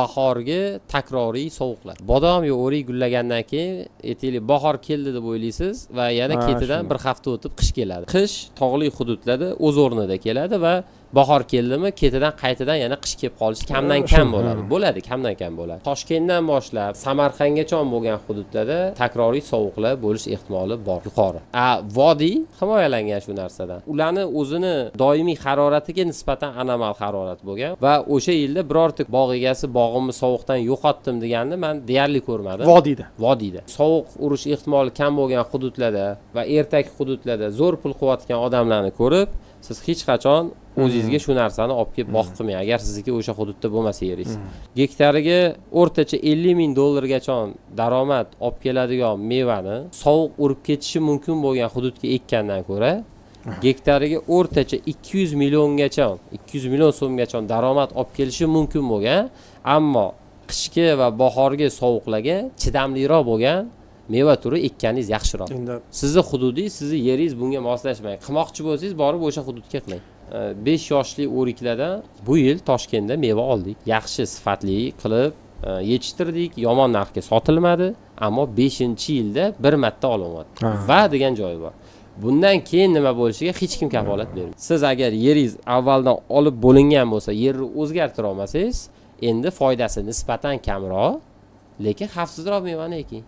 bahorgi takroriy sovuqlar. Bodom yo o'rik gullagandan keyin aytaylik bahor keldi deb o'ylaysiz va yana ketidan bir hafta o'tib qish keladi. Qish tog'li hududlarda o'z o'rnida keladi va bahor keldimi ketidan qaytadan yana qish kelib qolishi kamdan kam bo'ladi. Bo'ladi, kamdan kam bo'ladi. Toshkentdan boshlab Samarqandgacha bo'lgan hududlarda takroriy sovuqlar bo'lish ehtimoli bor, yuqori. Vodiy himoyalangan shu narsadan. Ularni o'zini doimiy haroratiga nisbatan anomal harorat bo'lgan va o'sha yilda birorta bog' egasi bog'imni sovuqdan yo'qotdim deganni men deyarli ko'rmadim. Vodiyda. Sovuq urish ehtimoli kam bo'lgan hududlarda va ertak hududlarda zo'r pul qilayotgan odamlarni ko'rib, siz hech qachon o'zingizga shu narsani olib kelib boq qilmang agar sizniki o'sha hududda bo'lmasa yeringiz. Gektariga o'rtacha 50 ming dollargacha daromad olib keladigan mevani sovuq urib ketishi mumkin bo'lgan hududga ekkandan ko'ra gektariga o'rtacha 200 milliongacha, 200 million so'mgacha daromad olib kelishi mumkin bo'lgan, ammo qishki va bahorgi sovuqlarga chidamliroq bo'lgan meva turi ekkaningiz yaxshiroq. Sizni hududingiz, sizni yeringiz bunga moslashmaydi. Qilmoqchi bo'lsangiz, borib o'sha hududga qiling. 5 yoshli o'riklardan bu yil Toshkentda meva oldik. Yaxshi sifatli qilib yetishtirdik, yomon narxga sotilmadi, ammo 5-yilda bir marta olyapti. Va degan joyi bor. Bundan keyin nima bo'lishiga hech kim kafolat bermaydi. Siz agar yeringiz avvaldan olib bo'lingan bo'lsa, yerni o'zgartira olmasangiz, endi foydasi nisbatan kamroq, lekin xavfsizroq mevani eking.